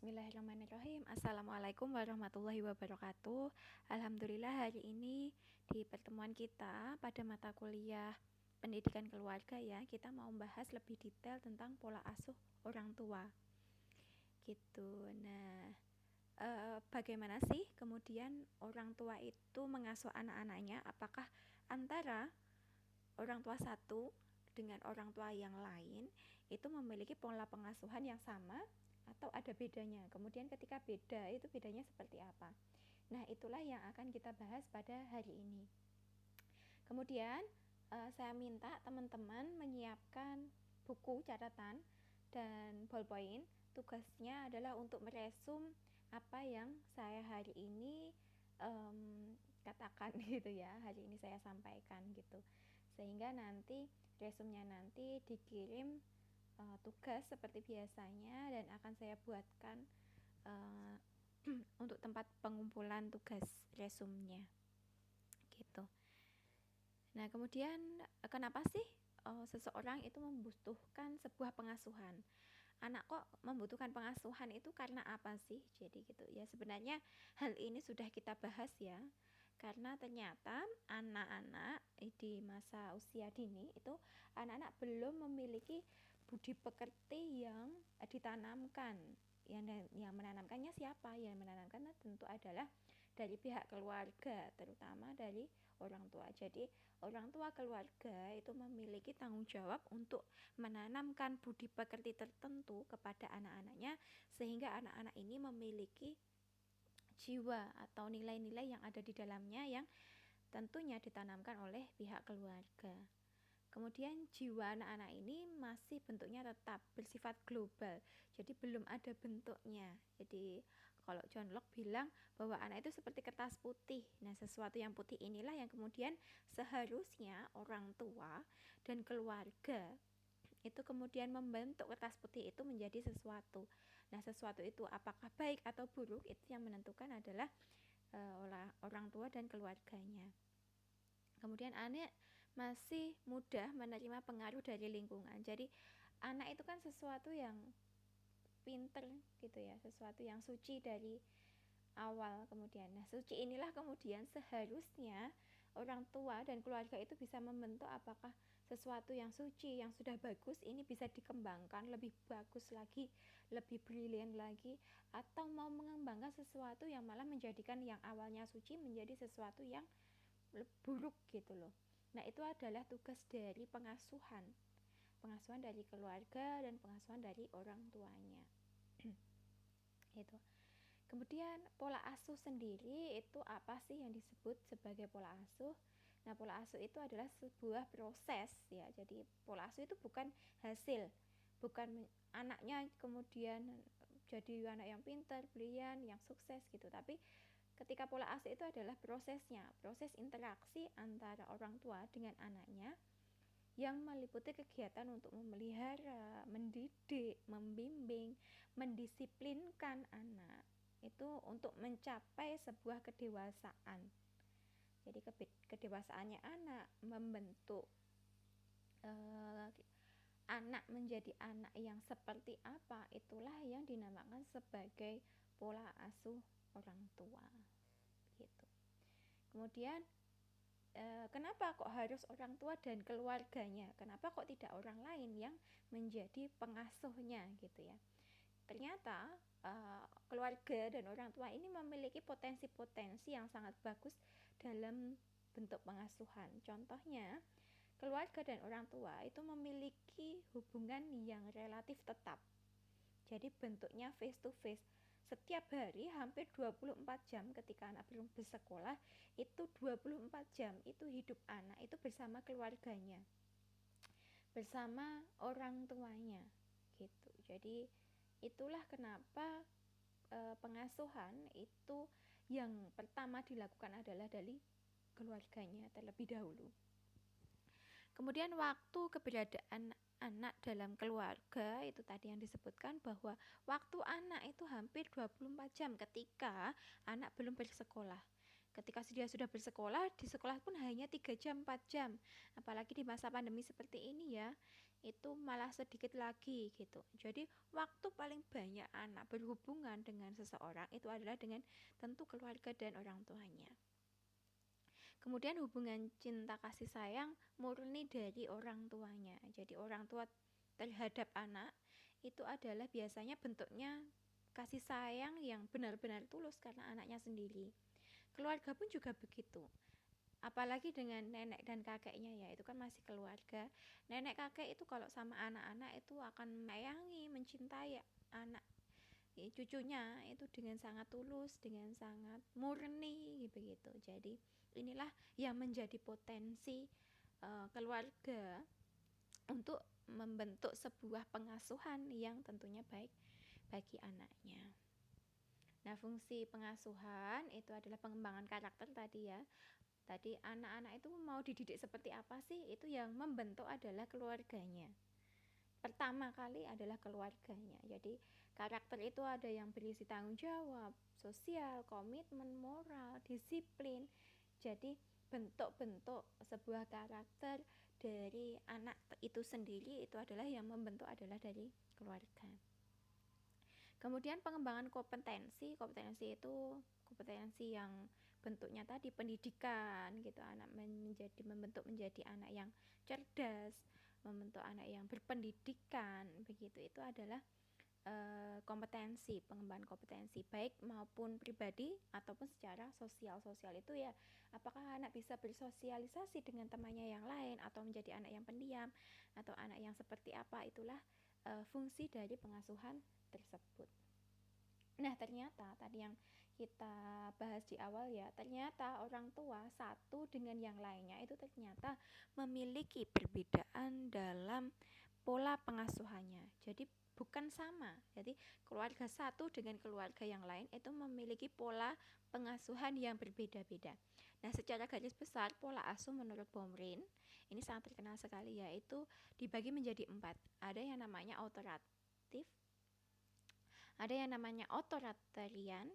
Bismillahirrahmanirrahim. Assalamualaikum warahmatullahi wabarakatuh. Alhamdulillah hari ini di pertemuan kita pada mata kuliah pendidikan keluarga ya, kita mau membahas lebih detail tentang pola asuh orang tua gitu. Nah, bagaimana sih kemudian orang tua itu mengasuh anak-anaknya? Apakah antara orang tua satu dengan orang tua yang lain itu memiliki pola pengasuhan yang sama atau ada bedanya? Kemudian ketika beda, itu bedanya seperti apa? Nah, itulah yang akan kita bahas pada hari ini. Kemudian saya minta teman-teman menyiapkan buku catatan dan ballpoint. Tugasnya adalah untuk meresum apa yang saya hari ini katakan gitu ya, hari ini saya sampaikan gitu, sehingga nanti resumnya nanti dikirim tugas seperti biasanya dan akan saya buatkan untuk tempat pengumpulan tugas resumnya gitu. Nah, kemudian kenapa sih seseorang itu membutuhkan sebuah pengasuhan? Anak kok membutuhkan pengasuhan itu karena apa sih? Jadi gitu ya, sebenarnya hal ini sudah kita bahas ya, karena ternyata anak-anak di masa usia dini itu anak-anak belum memiliki budi pekerti yang ditanamkan. Yang menanamkannya siapa? Yang menanamkannya tentu adalah dari pihak keluarga, terutama dari orang tua. Jadi orang tua keluarga itu memiliki tanggung jawab untuk menanamkan budi pekerti tertentu kepada anak-anaknya, sehingga anak-anak ini memiliki jiwa atau nilai-nilai yang ada di dalamnya yang tentunya ditanamkan oleh pihak keluarga. Kemudian jiwa anak-anak ini masih bentuknya tetap bersifat global, jadi belum ada bentuknya. Jadi kalau John Locke bilang bahwa anak itu seperti kertas putih. Nah, sesuatu yang putih inilah yang kemudian seharusnya orang tua dan keluarga itu kemudian membentuk kertas putih itu menjadi sesuatu. Nah, sesuatu itu apakah baik atau buruk itu yang menentukan adalah orang tua dan keluarganya. Kemudian anak masih mudah menerima pengaruh dari lingkungan. Jadi anak itu kan sesuatu yang pinter gitu ya, sesuatu yang suci dari awal. Kemudian, nah, suci inilah kemudian seharusnya orang tua dan keluarga itu bisa membentuk apakah sesuatu yang suci, yang sudah bagus ini bisa dikembangkan lebih bagus lagi, lebih brilian lagi, atau mau mengembangkan sesuatu yang malah menjadikan yang awalnya suci menjadi sesuatu yang buruk gitu loh. Nah, itu adalah tugas dari pengasuhan dari keluarga dan pengasuhan dari orang tuanya. Itu. Kemudian pola asuh sendiri itu apa sih yang disebut sebagai pola asuh? Nah, pola asuh itu adalah sebuah proses ya. Jadi pola asuh itu bukan hasil, bukan anaknya kemudian jadi anak yang pintar, brilian, yang sukses gitu, tapi ketika pola asuh itu adalah prosesnya, proses interaksi antara orang tua dengan anaknya yang meliputi kegiatan untuk memelihara, mendidik, membimbing, mendisiplinkan anak itu untuk mencapai sebuah kedewasaan. Jadi kedewasaannya anak membentuk anak menjadi anak yang seperti apa, itulah yang dinamakan sebagai pola asuh orang tua gitu. Kemudian kenapa kok harus orang tua dan keluarganya? Kenapa kok tidak orang lain yang menjadi pengasuhnya gitu ya? Ternyata keluarga dan orang tua ini memiliki potensi-potensi yang sangat bagus dalam bentuk pengasuhan. Contohnya, keluarga dan orang tua itu memiliki hubungan yang relatif tetap. Jadi bentuknya face to face. Setiap hari hampir 24 jam ketika anak belum bersekolah, itu 24 jam itu hidup anak itu bersama keluarganya, bersama orang tuanya gitu. Jadi itulah kenapa pengasuhan itu yang pertama dilakukan adalah dari keluarganya terlebih dahulu. Kemudian waktu keberadaan anak dalam keluarga itu tadi yang disebutkan bahwa waktu anak itu hampir 24 jam ketika anak belum bersekolah. Ketika dia sudah bersekolah, di sekolah pun hanya 3 jam 4 jam. Apalagi di masa pandemi seperti ini ya. itu malah sedikit lagi gitu. Jadi waktu paling banyak anak berhubungan dengan seseorang itu adalah dengan tentu keluarga dan orang tuanya. Kemudian hubungan cinta kasih sayang murni dari orang tuanya. Jadi orang tua terhadap anak itu adalah biasanya bentuknya kasih sayang yang benar-benar tulus karena anaknya sendiri. Keluarga pun juga begitu. Apalagi dengan nenek dan kakeknya, ya itu kan masih keluarga. Nenek kakek itu kalau sama anak-anak itu akan menyayangi, mencintai anak cucunya itu dengan sangat tulus, dengan sangat murni begitu. Jadi inilah yang menjadi potensi keluarga untuk membentuk sebuah pengasuhan yang tentunya baik bagi anaknya. Nah, fungsi pengasuhan itu adalah pengembangan karakter tadi ya. Tadi anak-anak itu mau dididik seperti apa sih? Itu yang membentuk adalah keluarganya. Pertama kali adalah keluarganya. Jadi karakter itu ada yang berisi tanggung jawab, sosial, komitmen, moral, disiplin. Jadi bentuk-bentuk sebuah karakter dari anak itu sendiri itu adalah yang membentuk adalah dari keluarga. Kemudian pengembangan kompetensi itu kompetensi yang bentuknya tadi pendidikan gitu, anak membentuk menjadi anak yang cerdas, membentuk anak yang berpendidikan begitu. Itu adalah kompetensi, pengembangan kompetensi baik maupun pribadi ataupun secara sosial. Sosial itu ya apakah anak bisa bersosialisasi dengan temannya yang lain atau menjadi anak yang pendiam atau anak yang seperti apa, itulah fungsi dari pengasuhan tersebut. Nah, ternyata tadi yang kita bahas di awal ya, ternyata orang tua satu dengan yang lainnya itu ternyata memiliki perbedaan dalam pola pengasuhannya. Jadi bukan sama. Jadi keluarga satu dengan keluarga yang lain itu memiliki pola pengasuhan yang berbeda-beda. Nah, secara garis besar pola asuh menurut Bomrin ini sangat terkenal sekali, yaitu dibagi menjadi 4. Ada yang namanya autoritatif, ada yang namanya authoritarian,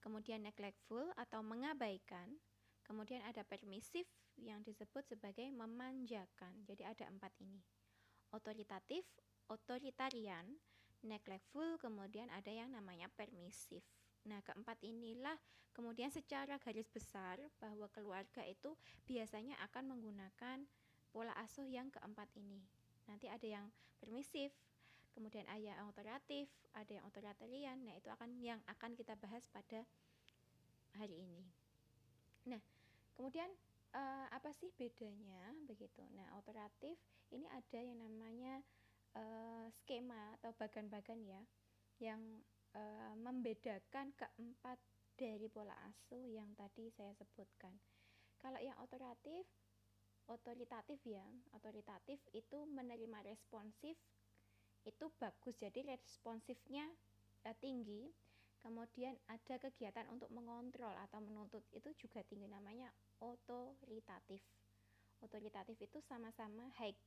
kemudian neglectful atau mengabaikan, kemudian ada permisif yang disebut sebagai memanjakan. Jadi ada 4 ini. Otoritatif, authoritarian, neglectful, kemudian ada yang namanya permisif. Nah, keempat inilah kemudian secara garis besar bahwa keluarga itu biasanya akan menggunakan pola asuh yang keempat ini. Nanti ada yang permisif, kemudian ada yang otoritatif, ada yang authoritarian. Nah, itu yang akan kita bahas pada hari ini. Nah, kemudian apa sih bedanya begitu? Nah, otoritatif ini ada yang namanya skema atau bagan-bagan ya, yang membedakan keempat dari pola asuh yang tadi saya sebutkan. Kalau yang otoritatif itu menerima responsif, itu bagus, jadi responsifnya tinggi. Kemudian ada kegiatan untuk mengontrol atau menuntut, itu juga tinggi, namanya otoritatif. Otoritatif itu sama-sama high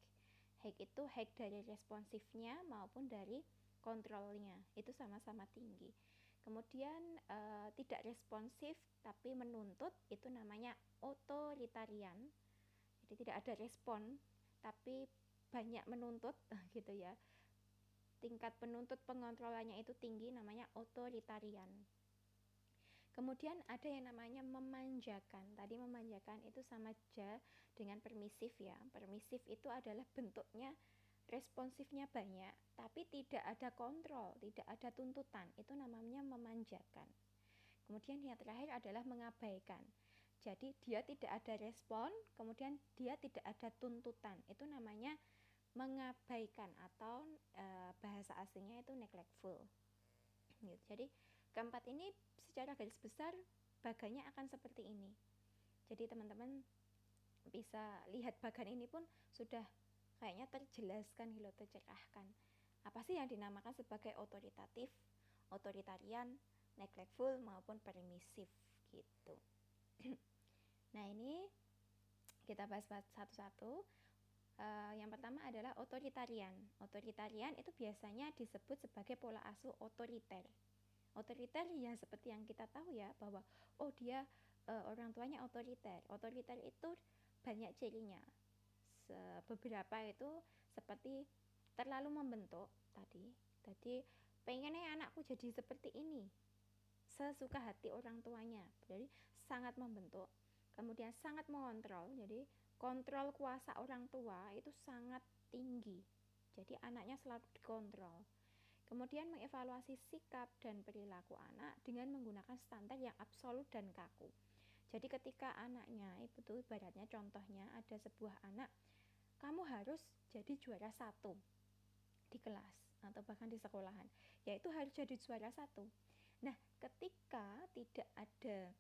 itu high dari responsifnya maupun dari kontrolnya, itu sama-sama tinggi. Kemudian tidak responsif tapi menuntut, itu namanya otoritarian. Jadi tidak ada respon tapi banyak menuntut gitu ya. Tingkat penuntut pengontrolannya itu tinggi, namanya otoritarian. Kemudian ada yang namanya memanjakan. Tadi memanjakan itu sama aja dengan permisif ya. Permisif itu adalah bentuknya responsifnya banyak tapi tidak ada kontrol, tidak ada tuntutan. Itu namanya memanjakan. Kemudian yang terakhir adalah mengabaikan. Jadi dia tidak ada respon, kemudian dia tidak ada tuntutan. Itu namanya mengabaikan atau bahasa aslinya itu neglectful. Gitu. Jadi keempat ini secara garis besar bagannya akan seperti ini. Jadi teman-teman bisa lihat bagan ini pun sudah kayaknya terjelaskan gitu, tercerahkan. Apa sih yang dinamakan sebagai otoritatif, otoritarian, neglectful maupun permisif gitu. Nah, ini kita bahas satu-satu. Yang pertama adalah otoritarian. Otoritarian itu biasanya disebut sebagai pola asuh otoriter. Otoriter ya seperti yang kita tahu ya, bahwa dia orang tuanya otoriter. Otoriter itu banyak cirinya. Beberapa itu seperti terlalu membentuk tadi. Jadi pengennya anakku jadi seperti ini, sesuka hati orang tuanya. Jadi sangat membentuk, kemudian sangat mengontrol. Jadi kontrol kuasa orang tua itu sangat tinggi. Jadi anaknya selalu dikontrol. Kemudian mengevaluasi sikap dan perilaku anak dengan menggunakan standar yang absolut dan kaku. Jadi ketika anaknya itu tuh ibaratnya contohnya ada sebuah anak, kamu harus jadi juara satu di kelas atau bahkan di sekolahan, yaitu harus jadi juara satu. Nah, ketika tidak ada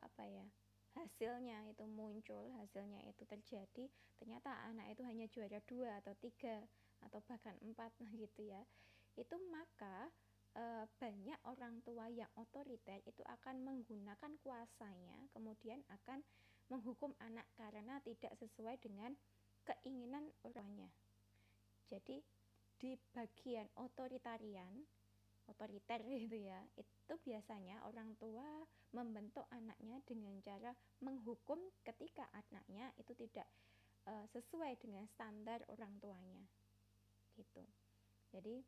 apa ya, hasilnya itu muncul, hasilnya itu terjadi, ternyata anak itu hanya juara 2 atau 3 atau bahkan 4 gitu ya. Itu maka banyak orang tua yang otoriter itu akan menggunakan kuasanya, kemudian akan menghukum anak karena tidak sesuai dengan keinginan orang tuanya. Jadi di bagian otoriter gitu ya, itu biasanya orang tua membentuk anaknya dengan cara menghukum ketika anaknya itu tidak sesuai dengan standar orang tuanya gitu. Jadi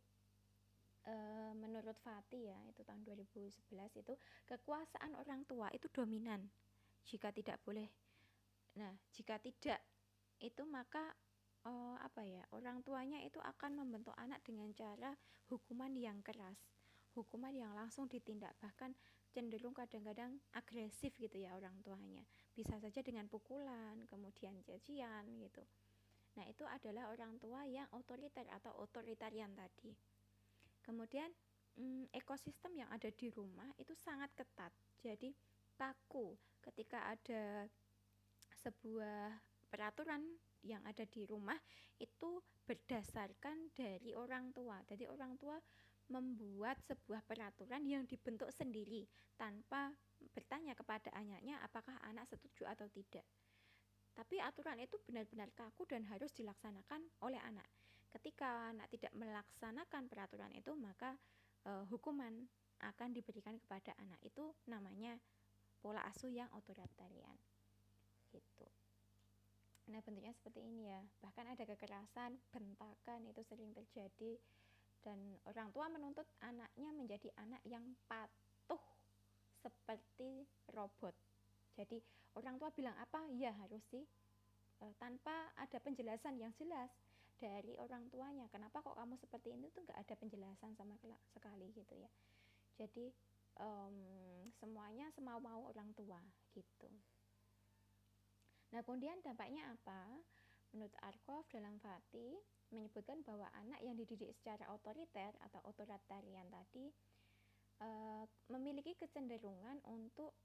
menurut Fatih ya, itu tahun 2011 itu kekuasaan orang tua itu dominan jika tidak boleh. Nah, jika tidak itu maka apa ya, orang tuanya itu akan membentuk anak dengan cara hukuman yang keras, hukuman yang langsung ditindak, bahkan cenderung kadang-kadang agresif gitu ya orang tuanya, bisa saja dengan pukulan, kemudian cacian gitu. Nah, itu adalah orang tua yang otoriter atau otoritarian tadi. Kemudian ekosistem yang ada di rumah itu sangat ketat, jadi kaku. Ketika ada sebuah peraturan yang ada di rumah itu berdasarkan dari orang tua. Jadi orang tua membuat sebuah peraturan yang dibentuk sendiri tanpa bertanya kepada anaknya apakah anak setuju atau tidak. Tapi aturan itu benar-benar kaku dan harus dilaksanakan oleh anak. Ketika anak tidak melaksanakan peraturan itu, maka hukuman akan diberikan kepada anak. Itu namanya pola asuh yang otoritarian. Gitu. Nah, bentuknya seperti ini ya. Bahkan ada kekerasan, bentakan itu sering terjadi, dan orang tua menuntut anaknya menjadi anak yang patuh seperti robot. Jadi orang tua bilang apa, ya harus sih, tanpa ada penjelasan yang jelas dari orang tuanya. Kenapa kok kamu seperti ini tuh nggak ada penjelasan sama sekali gitu ya. Jadi semuanya semau-mau orang tua gitu. Nah, kemudian dampaknya apa? Menurut Arkoff dalam Fatih menyebutkan bahwa anak yang dididik secara otoriter atau otoritarian tadi memiliki kecenderungan untuk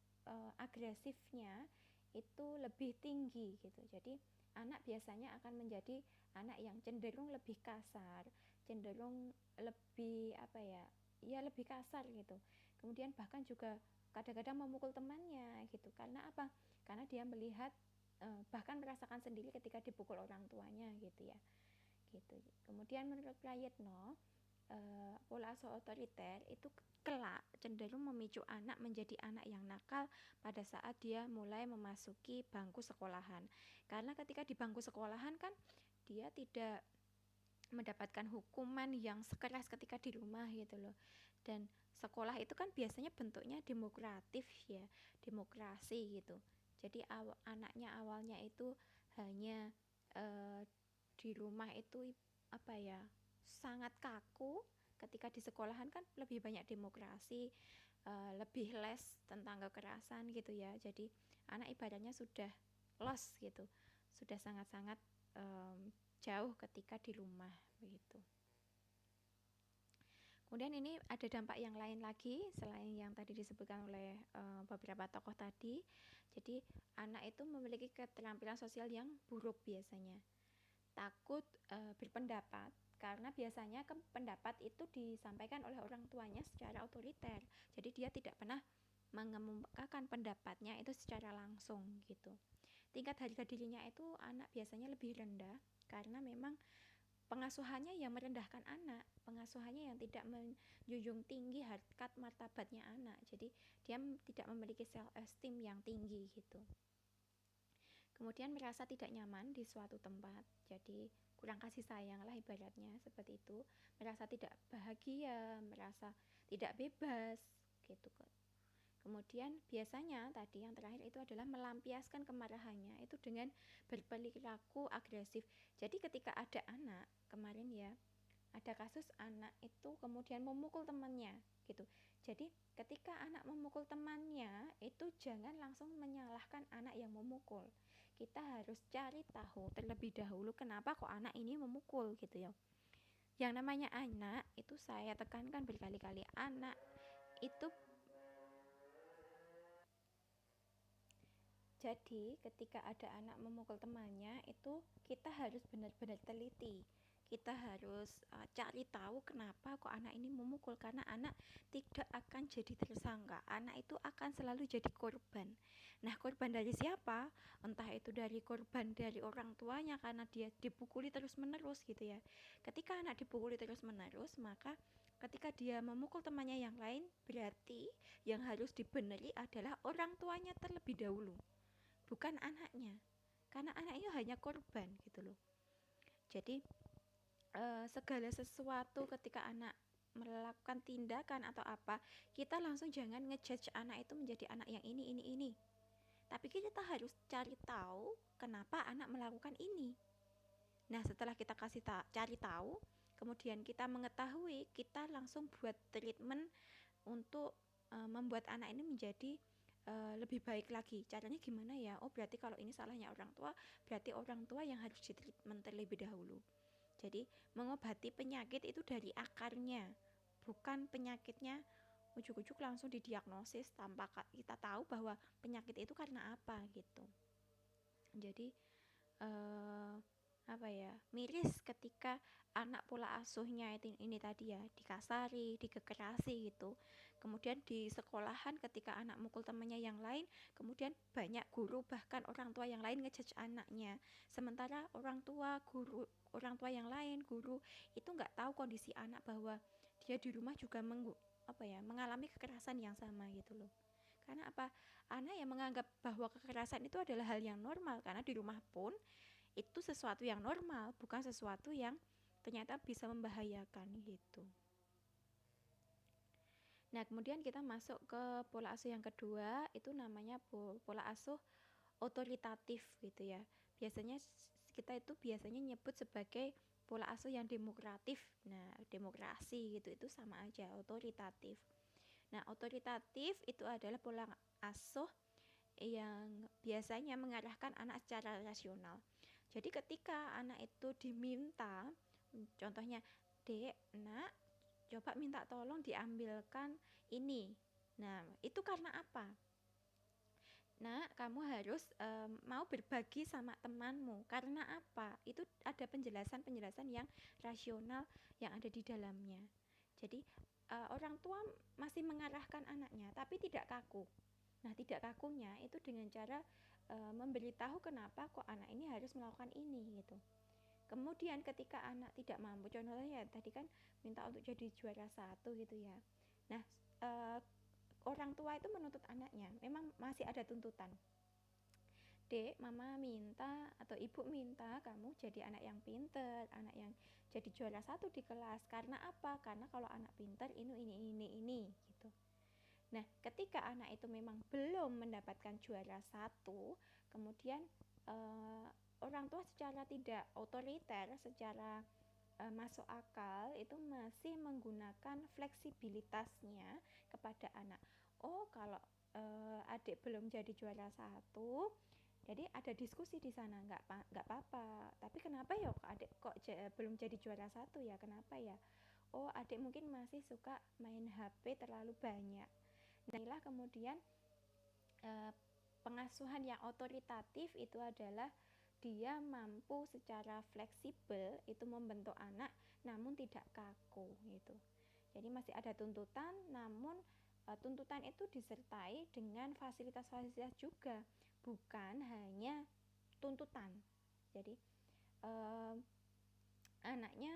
agresifnya itu lebih tinggi gitu. Jadi anak biasanya akan menjadi anak yang cenderung lebih kasar, cenderung lebih apa ya, ya lebih kasar gitu. Kemudian bahkan juga kadang-kadang memukul temannya gitu. Karena apa? Karena dia melihat bahkan merasakan sendiri ketika dipukul orang tuanya gitu ya. Gitu. Kemudian menurut Prayitno, pola asuh otoriter itu kelak cenderung memicu anak menjadi anak yang nakal pada saat dia mulai memasuki bangku sekolahan. Karena ketika di bangku sekolahan kan dia tidak mendapatkan hukuman yang sekeras ketika di rumah gitu loh. Dan sekolah itu kan biasanya bentuknya demokratif ya, demokrasi gitu. Jadi anaknya awalnya itu hanya di rumah itu apa ya, sangat kaku. Ketika di sekolahan kan lebih banyak demokrasi, lebih less tentang kekerasan gitu ya. Jadi anak ibaratnya sudah lost gitu, sudah sangat-sangat jauh ketika di rumah begitu. Kemudian ini ada dampak yang lain lagi selain yang tadi disebutkan oleh beberapa tokoh tadi. Jadi anak itu memiliki keterampilan sosial yang buruk biasanya. Takut berpendapat karena biasanya pendapat itu disampaikan oleh orang tuanya secara otoriter. Jadi dia tidak pernah mengemukakan pendapatnya itu secara langsung gitu. Tingkat harga dirinya itu anak biasanya lebih rendah karena memang pengasuhannya yang merendahkan anak, pengasuhannya yang tidak menjunjung tinggi harkat martabatnya anak. Jadi dia tidak memiliki self esteem yang tinggi gitu. Kemudian merasa tidak nyaman di suatu tempat. Jadi kurang kasih sayang lah ibaratnya seperti itu, merasa tidak bahagia, merasa tidak bebas gitu kan. Kemudian biasanya tadi yang terakhir itu adalah melampiaskan kemarahannya itu dengan berperilaku agresif. Jadi ketika ada anak kemarin ya, ada kasus anak itu kemudian memukul temannya gitu. Jadi ketika anak memukul temannya itu jangan langsung menyalahkan anak yang memukul. Kita harus cari tahu terlebih dahulu kenapa kok anak ini memukul gitu ya. Yang namanya anak itu saya tekankan berkali-kali, anak itu. Jadi ketika ada anak memukul temannya itu kita harus benar-benar teliti. Kita harus cari tahu kenapa kok anak ini memukul, karena anak tidak akan jadi tersangka. Anak itu akan selalu jadi korban. Nah, korban dari siapa? Entah itu dari korban dari orang tuanya karena dia dipukuli terus-menerus gitu ya. Ketika anak dipukuli terus-menerus, maka ketika dia memukul temannya yang lain, berarti yang harus dibeneri adalah orang tuanya terlebih dahulu, bukan anaknya, karena anaknya hanya korban gitu loh. Jadi segala sesuatu ketika anak melakukan tindakan atau apa, kita langsung jangan ngejudge anak itu menjadi anak yang ini, tapi kita harus cari tahu kenapa anak melakukan ini. Nah, setelah kita cari tahu, kemudian kita mengetahui, kita langsung buat treatment untuk membuat anak ini menjadi lebih baik lagi. Caranya gimana ya? Oh, berarti kalau ini salahnya orang tua, berarti orang tua yang harus ditreatment terlebih dahulu. Jadi mengobati penyakit itu dari akarnya, bukan penyakitnya ujuk-ujuk langsung didiagnosis tanpa kita tahu bahwa penyakit itu karena apa gitu. Jadi apa ya, miris ketika anak pola asuhnya ini tadi ya, dikasari, dikekerasi gitu. Kemudian di sekolahan ketika anak mukul temannya yang lain, kemudian banyak guru bahkan orang tua yang lain ngejudge anaknya. Sementara orang tua yang lain, guru itu nggak tahu kondisi anak bahwa dia di rumah juga mengalami kekerasan yang sama gitu loh. Karena apa? Anak yang menganggap bahwa kekerasan itu adalah hal yang normal, karena di rumah pun itu sesuatu yang normal, bukan sesuatu yang ternyata bisa membahayakan gitu. Nah, kemudian kita masuk ke pola asuh yang kedua, itu namanya pola asuh otoritatif gitu ya. Biasanya kita itu biasanya nyebut sebagai pola asuh yang demokratif. Nah, demokrasi gitu itu sama aja, otoritatif. Nah, otoritatif itu adalah pola asuh yang biasanya mengarahkan anak secara rasional. Jadi ketika anak itu diminta, contohnya, "Dek, Nak, coba minta tolong diambilkan ini." Nah, itu karena apa? Nah, kamu harus mau berbagi sama temanmu. Karena apa? Itu ada penjelasan-penjelasan yang rasional yang ada di dalamnya. Jadi orang tua masih mengarahkan anaknya, tapi tidak kaku. Nah, tidak kakunya itu dengan cara memberitahu kenapa kok anak ini harus melakukan ini gitu. Kemudian ketika anak tidak mampu, contohnya tadi kan minta untuk jadi juara 1 gitu ya. Nah, orang tua itu menuntut anaknya, memang masih ada tuntutan. Dek, mama minta atau ibu minta kamu jadi anak yang pinter, anak yang jadi juara 1 di kelas. Karena apa? Karena kalau anak pinter ini gitu. Nah, ketika anak itu memang belum mendapatkan juara 1, kemudian orang tua secara tidak otoriter, secara masuk akal itu masih menggunakan fleksibilitasnya kepada anak. Oh, kalau adik belum jadi juara 1, jadi ada diskusi di sana, nggak apa-apa. Tapi kenapa ya adik kok belum jadi juara 1 ya? Kenapa ya? Oh, adik mungkin masih suka main HP terlalu banyak. Nah, inilah kemudian pengasuhan yang otoritatif itu adalah dia mampu secara fleksibel itu membentuk anak namun tidak kaku gitu. Jadi masih ada tuntutan, namun tuntutan itu disertai dengan fasilitas-fasilitas juga, bukan hanya tuntutan. Jadi anaknya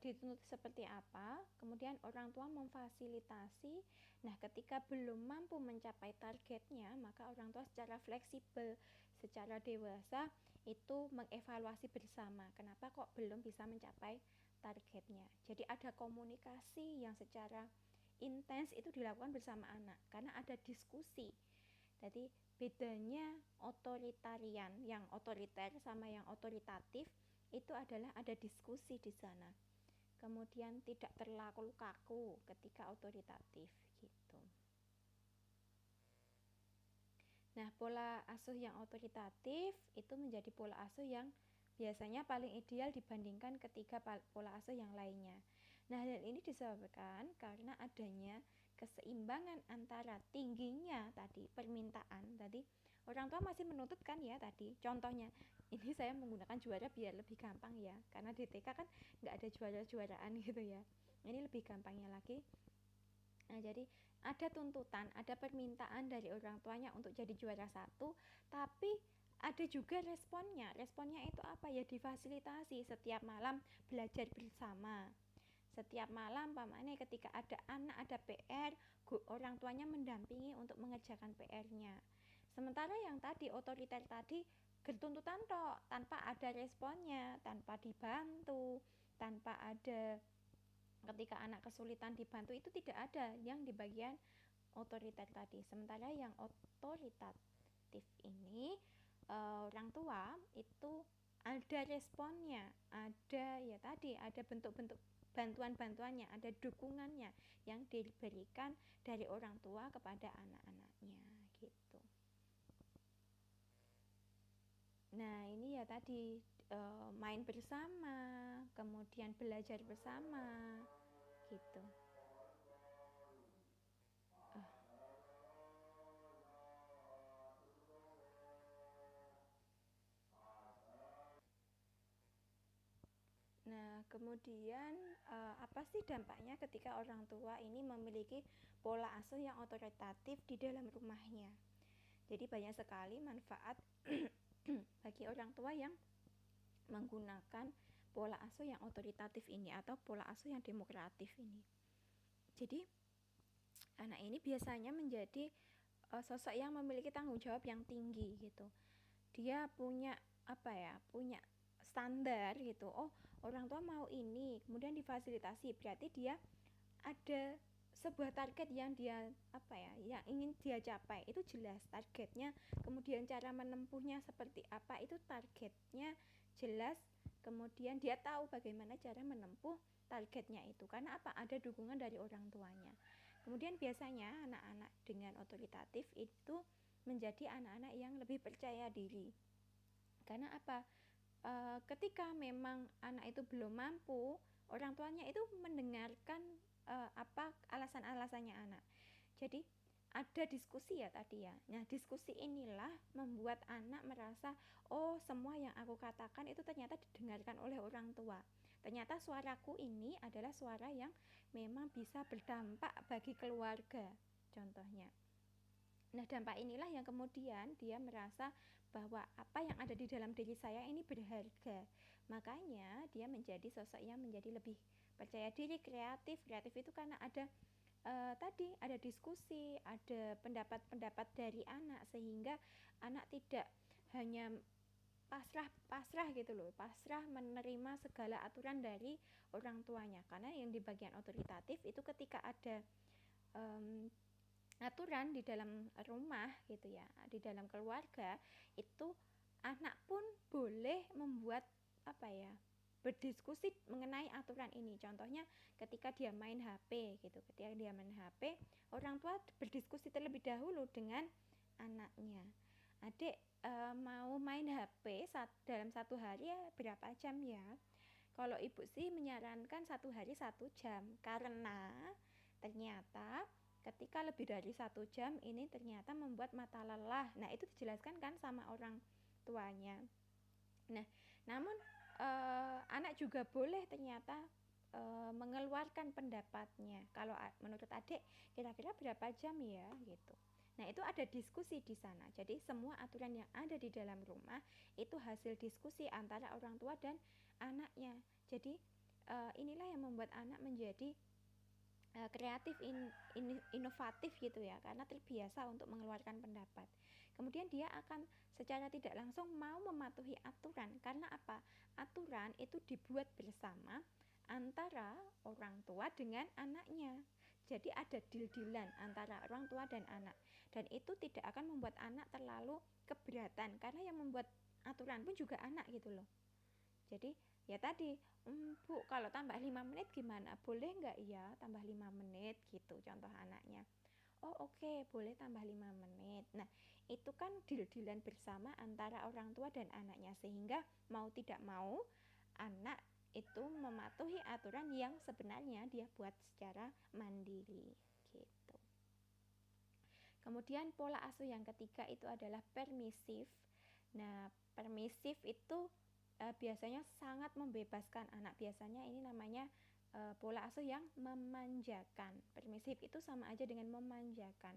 dituntut seperti apa, kemudian orang tua memfasilitasi. Nah, ketika belum mampu mencapai targetnya, maka orang tua secara fleksibel, secara dewasa itu mengevaluasi bersama kenapa kok belum bisa mencapai targetnya. Jadi ada komunikasi yang secara intens itu dilakukan bersama anak karena ada diskusi. Jadi bedanya otoritarian, yang otoriter sama yang otoritatif itu adalah ada diskusi di sana. Kemudian tidak terlalu kaku ketika otoritatif gitu. Nah, pola asuh yang otoritatif itu menjadi pola asuh yang biasanya paling ideal dibandingkan ketiga pola asuh yang lainnya. Nah, hal ini disebabkan karena adanya keseimbangan antara tingginya tadi permintaan tadi, orang tua masih menuntut kan ya tadi. Contohnya, ini saya menggunakan juara biar lebih gampang ya, karena di TK kan nggak ada juara-juaraan gitu ya. Ini lebih gampangnya lagi. Nah, jadi ada tuntutan, ada permintaan dari orang tuanya untuk jadi juara satu, tapi ada juga responnya. Responnya itu apa ya? Difasilitasi setiap malam belajar bersama. Setiap malam pamannya ketika ada anak ada PR, orang tuanya mendampingi untuk mengerjakan PR-nya. Sementara yang tadi otoriter tadi tuntutan toh tanpa ada responnya, tanpa dibantu, tanpa ada ketika anak kesulitan dibantu itu tidak ada yang di bagian otoriter tadi. Sementara yang otoritatif ini orang tua itu ada responnya, ada ya tadi ada bentuk-bentuk bantuan-bantuannya, ada dukungannya yang diberikan dari orang tua kepada anak-anaknya gitu. Nah, ini ya tadi main bersama, kemudian belajar bersama gitu. Nah, kemudian apa sih dampaknya ketika orang tua ini memiliki pola asuh yang otoritatif di dalam rumahnya? Jadi banyak sekali manfaat bagi orang tua yang menggunakan pola asuh yang otoritatif ini atau pola asuh yang demokratif ini. Jadi anak ini biasanya menjadi sosok yang memiliki tanggung jawab yang tinggi gitu. Dia punya apa ya? Punya standar gitu. Oh, orang tua mau ini, kemudian difasilitasi. Berarti dia ada sebuah target yang dia apa ya, yang ingin dia capai. Itu jelas targetnya, kemudian cara menempuhnya seperti apa, itu targetnya jelas. Kemudian dia tahu bagaimana cara menempuh targetnya itu. Karena apa? Ada dukungan dari orang tuanya. Kemudian biasanya anak-anak dengan otoritatif itu menjadi anak-anak yang lebih percaya diri. Karena apa? Ketika memang anak itu belum mampu, orang tuanya itu mendengarkan apa alasan-alasannya anak. Jadi ada diskusi ya tadi ya. Nah, diskusi inilah membuat anak merasa, oh semua yang aku katakan itu ternyata didengarkan oleh orang tua. Ternyata suaraku ini adalah suara yang memang bisa berdampak bagi keluarga. Contohnya. Nah, dampak inilah yang kemudian dia merasa bahwa apa yang ada di dalam diri saya ini berharga. Makanya dia menjadi sosok yang menjadi lebih percaya diri, kreatif. Kreatif itu karena ada tadi ada diskusi, ada pendapat-pendapat dari anak sehingga anak tidak hanya pasrah gitu loh, pasrah menerima segala aturan dari orang tuanya. Karena yang di bagian otoritatif itu ketika ada aturan di dalam rumah gitu ya, di dalam keluarga itu anak pun boleh membuat apa ya, berdiskusi mengenai aturan ini. Contohnya ketika dia main HP gitu, ketika dia main HP orang tua berdiskusi terlebih dahulu dengan anaknya. Adik mau main HP dalam satu hari ya berapa jam ya? Kalau ibu sih menyarankan satu hari 1 jam karena ternyata ketika lebih dari 1 jam ini ternyata membuat mata lelah. Nah, itu dijelaskan kan sama orang tuanya. Nah, namun anak juga boleh ternyata mengeluarkan pendapatnya. Kalau menurut adik kira-kira berapa jam ya gitu. Nah, itu ada diskusi di sana. Jadi semua aturan yang ada di dalam rumah itu hasil diskusi antara orang tua dan anaknya. Jadi inilah yang membuat anak menjadi kreatif, inovatif gitu ya, karena terbiasa untuk mengeluarkan pendapat. kemudian dia akan secara tidak langsung mau mematuhi aturan. Karena apa? Aturan itu dibuat bersama antara orang tua dengan anaknya. Jadi ada deal-dealan antara orang tua dan anak, dan itu tidak akan membuat anak terlalu keberatan, karena yang membuat aturan pun juga anak gitu loh. Jadi ya tadi, Bu, kalau tambah 5 menit gimana? Boleh nggak ya tambah 5 menit gitu contoh anaknya. Oh oke, boleh tambah 5 menit. Nah, itu kan deal-dealan bersama antara orang tua dan anaknya, sehingga mau tidak mau anak itu mematuhi aturan yang sebenarnya dia buat secara mandiri gitu. Kemudian pola asuh yang ketiga itu adalah permisif. Nah, permisif itu biasanya sangat membebaskan anak. Biasanya ini namanya pola asuh yang memanjakan. Permisif itu sama aja dengan memanjakan.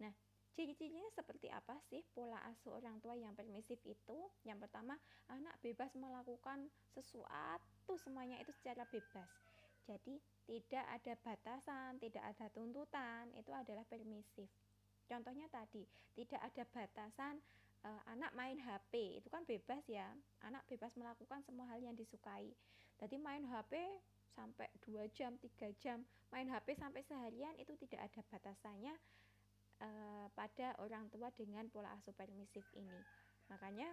Nah, ciri-cirinya seperti apa sih pola asuh orang tua yang permisif itu? Yang pertama, anak bebas melakukan sesuatu, semuanya itu secara bebas. Jadi tidak ada batasan, tidak ada tuntutan, itu adalah permisif. Contohnya tadi, tidak ada batasan anak main HP, itu kan bebas ya. Anak bebas melakukan semua hal yang disukai. Tadi main HP sampai 2 jam, 3 jam, main HP sampai seharian, itu tidak ada batasannya pada orang tua dengan pola asuh permisif ini. Makanya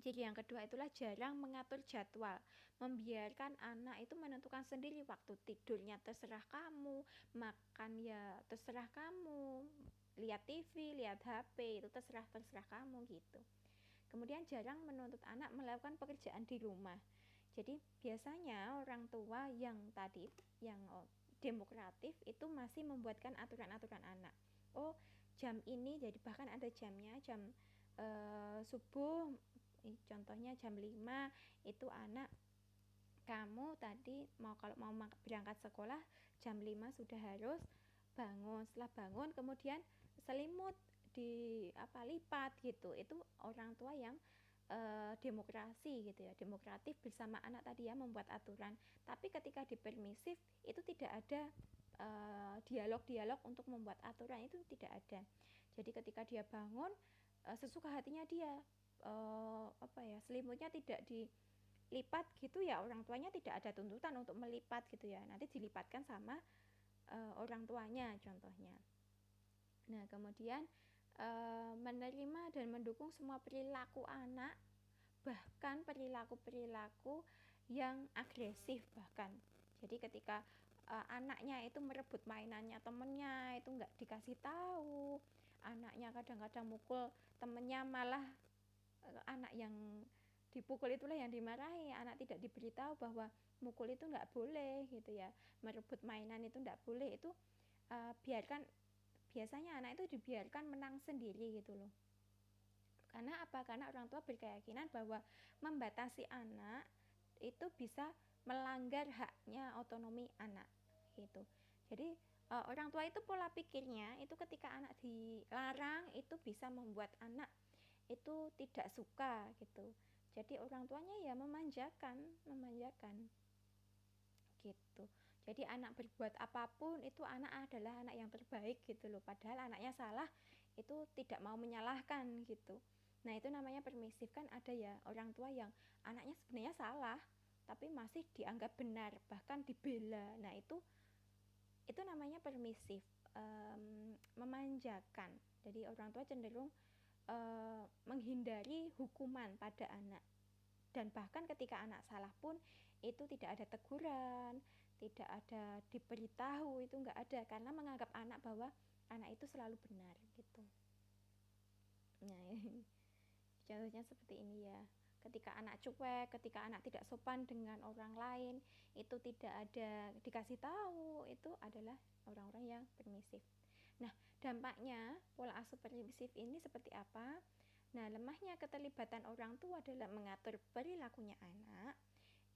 ciri yang kedua itulah jarang mengatur jadwal, membiarkan anak itu menentukan sendiri waktu tidurnya, terserah kamu, makan ya terserah kamu, lihat TV, lihat HP, itu terserah kamu gitu. Kemudian jarang menuntut anak melakukan pekerjaan di rumah. Jadi biasanya orang tua yang tadi, yang demokratif itu masih membuatkan aturan-aturan anak. Oh, jam ini, jadi bahkan ada jamnya, jam subuh, contohnya jam 5 itu anak kamu tadi kalau mau berangkat sekolah jam 5 sudah harus bangun. Setelah bangun kemudian selimut lipat gitu. Itu orang tua yang demokrasi gitu ya, demokratif bersama anak tadi ya, membuat aturan. Tapi ketika dipermisif itu tidak ada dialog-dialog untuk membuat aturan, itu tidak ada. Jadi ketika dia bangun sesuka hatinya dia, selimutnya tidak dilipat gitu ya, orang tuanya tidak ada tuntutan untuk melipat gitu ya, nanti dilipatkan sama orang tuanya contohnya. Nah, kemudian menerima dan mendukung semua perilaku anak, bahkan perilaku-perilaku yang agresif bahkan. Jadi ketika anaknya itu merebut mainannya temennya, itu nggak dikasih tahu, anaknya kadang-kadang mukul temennya, malah anak yang dipukul itulah yang dimarahi. Anak tidak diberitahu bahwa mukul itu nggak boleh gitu ya, merebut mainan itu nggak boleh. Itu biasanya anak itu dibiarkan menang sendiri gitu loh. Karena apa? Karena orang tua berkeyakinan bahwa membatasi anak itu bisa melanggar haknya otonomi anak gitu. Jadi orang tua itu pola pikirnya itu ketika anak dilarang itu bisa membuat anak itu tidak suka gitu. Jadi orang tuanya ya memanjakan gitu. Jadi anak berbuat apapun itu anak adalah anak yang terbaik gitu loh. Padahal anaknya salah itu tidak mau menyalahkan gitu. Nah, itu namanya permisif. Kan ada ya orang tua yang anaknya sebenarnya salah tapi masih dianggap benar, bahkan dibela. Nah, itu namanya permisif, memanjakan. Jadi orang tua cenderung menghindari hukuman pada anak. Dan bahkan ketika anak salah pun itu tidak ada teguran, tidak ada diberitahu, itu enggak ada, karena menganggap anak bahwa anak itu selalu benar gitu. Nah, contohnya seperti ini ya. Ketika anak cuek, ketika anak tidak sopan dengan orang lain, itu tidak ada dikasih tahu, itu adalah orang-orang yang permisif. Nah, dampaknya pola asuh permisif ini seperti apa? Nah, lemahnya keterlibatan orang tua dalam mengatur perilakunya anak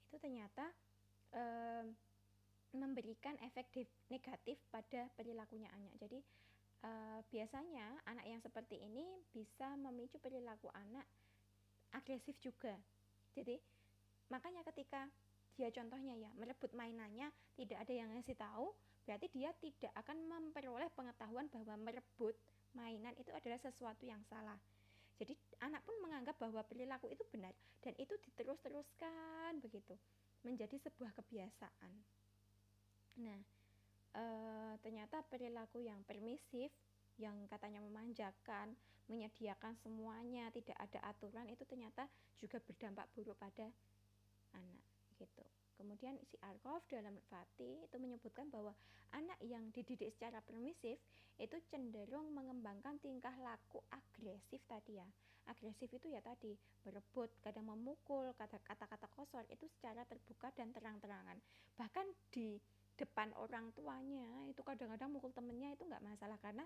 itu ternyata memberikan efek negatif pada perilakunya anak. Jadi biasanya anak yang seperti ini bisa memicu perilaku anak agresif juga. Jadi makanya ketika dia contohnya ya merebut mainannya, tidak ada yang ngasih tahu, berarti dia tidak akan memperoleh pengetahuan bahwa merebut mainan itu adalah sesuatu yang salah. Jadi anak pun menganggap bahwa perilaku itu benar dan itu diterus-teruskan begitu menjadi sebuah kebiasaan. Nah, ternyata perilaku yang permisif yang katanya memanjakan, menyediakan semuanya, tidak ada aturan itu ternyata juga berdampak buruk pada anak gitu. Kemudian si Arkoff dalam Fatih itu menyebutkan bahwa anak yang dididik secara permisif itu cenderung mengembangkan tingkah laku agresif tadi ya. Agresif itu ya tadi berebut, kadang memukul, kata-kata kotor itu secara terbuka dan terang-terangan. Bahkan di depan orang tuanya itu kadang-kadang mukul temennya itu nggak masalah karena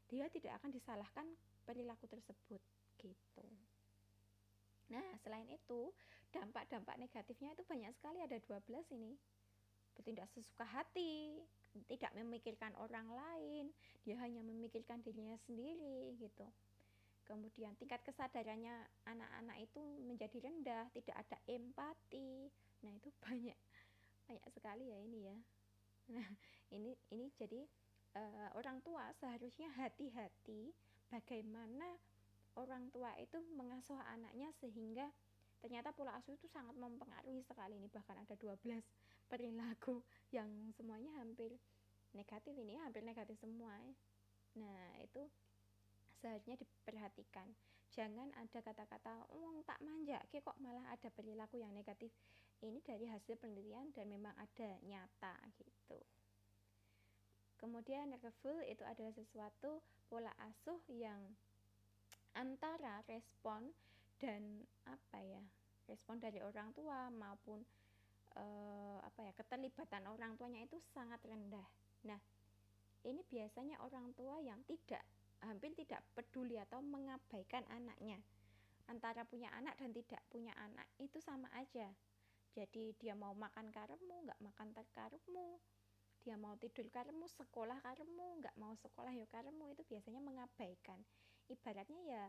dia tidak akan disalahkan perilaku tersebut gitu. Nah, selain itu, dampak-dampak negatifnya itu banyak sekali, ada 12 ini. Bertindak sesuka hati, tidak memikirkan orang lain, dia hanya memikirkan dirinya sendiri gitu. Kemudian tingkat kesadarannya anak-anak itu menjadi rendah, tidak ada empati. Nah, itu banyak banyak sekali ya ini ya. Nah, ini jadi orang tua seharusnya hati-hati bagaimana orang tua itu mengasuh anaknya sehingga ternyata pola asuh itu sangat mempengaruhi sekali ini, bahkan ada 12 perilaku yang semuanya hampir negatif ini, hampir negatif semua. Nah, itu seharusnya diperhatikan. Jangan ada kata-kata tak manja, kok malah ada perilaku yang negatif. Ini dari hasil penelitian dan memang ada nyata gitu. Kemudian nerveful itu adalah sesuatu pola asuh yang antara respon dan respon dari orang tua maupun keterlibatan orang tuanya itu sangat rendah. Nah, ini biasanya orang tua yang hampir tidak peduli atau mengabaikan anaknya. Antara punya anak dan tidak punya anak itu sama aja. Jadi dia mau makan karepmu, nggak makan karepmu. Dia mau tidur karepmu, sekolah karepmu, nggak mau sekolah ya karepmu, itu biasanya mengabaikan. Ibaratnya ya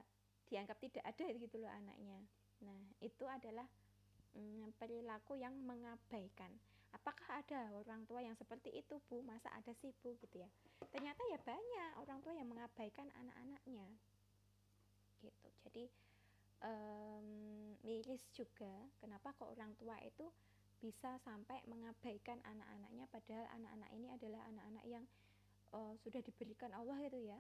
dianggap tidak ada gitu loh anaknya. Nah, itu adalah perilaku yang mengabaikan. Apakah ada orang tua yang seperti itu, Bu? Masa ada sih, Bu, gitu ya. Ternyata ya banyak orang tua yang mengabaikan anak-anaknya. Gitu. Jadi miris juga kenapa kok orang tua itu bisa sampai mengabaikan anak-anaknya, padahal anak-anak ini adalah anak-anak yang sudah diberikan Allah gitu ya,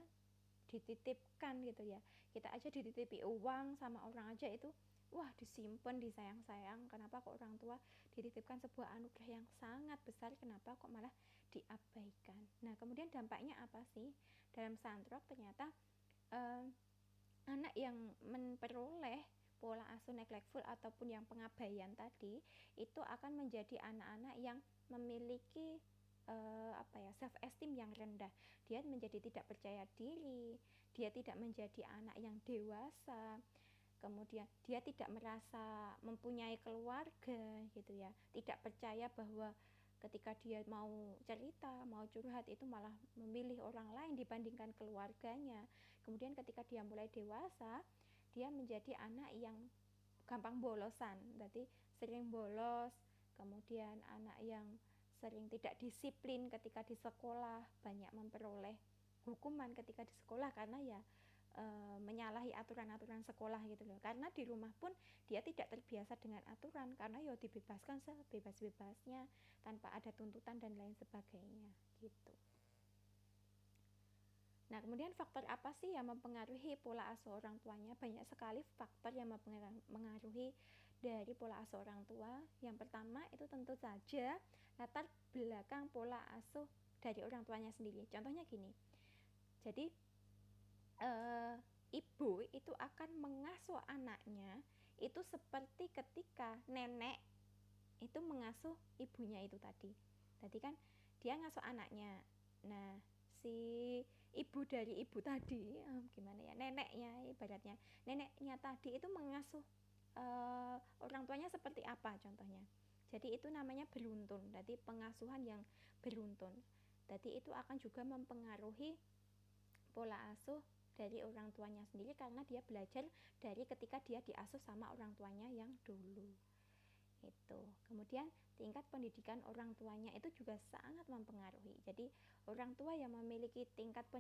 dititipkan gitu ya. Kita aja dititipi uang sama orang aja itu wah disimpan, disayang-sayang. Kenapa kok orang tua dititipkan sebuah anugerah yang sangat besar, kenapa kok malah diabaikan? Nah, kemudian dampaknya apa sih? Dalam Santrok ternyata anak yang memperoleh pola asuh neglectful ataupun yang pengabaian tadi itu akan menjadi anak-anak yang memiliki self esteem yang rendah. Dia menjadi tidak percaya diri, dia tidak menjadi anak yang dewasa, kemudian dia tidak merasa mempunyai keluarga gitu ya, tidak percaya bahwa ketika dia mau cerita, mau curhat itu malah memilih orang lain dibandingkan keluarganya. Kemudian ketika dia mulai dewasa, dia menjadi anak yang gampang bolosan, berarti sering bolos. Kemudian anak yang sering tidak disiplin ketika di sekolah, banyak memperoleh hukuman ketika di sekolah karena ya menyalahi aturan-aturan sekolah gitu loh. Karena di rumah pun dia tidak terbiasa dengan aturan karena ya dibebaskan sebebas-bebasnya tanpa ada tuntutan dan lain sebagainya gitu. Nah, kemudian faktor apa sih yang mempengaruhi pola asuh orang tuanya? Banyak sekali faktor yang mempengaruhi dari pola asuh orang tua. Yang pertama itu tentu saja latar belakang pola asuh dari orang tuanya sendiri. Contohnya gini, jadi ibu itu akan mengasuh anaknya itu seperti ketika nenek itu mengasuh ibunya itu tadi. Tadi kan dia ngasuh anaknya. Nah, si ibu dari ibu tadi gimana ya, neneknya ibaratnya, neneknya tadi itu mengasuh orang tuanya seperti apa contohnya. Jadi itu namanya beruntun. Jadi pengasuhan yang beruntun. Jadi itu akan juga mempengaruhi pola asuh dari orang tuanya sendiri karena dia belajar dari ketika dia diasuh sama orang tuanya yang dulu. Itu. Kemudian tingkat pendidikan orang tuanya itu juga sangat mempengaruhi. Jadi orang tua yang memiliki tingkat pendidikan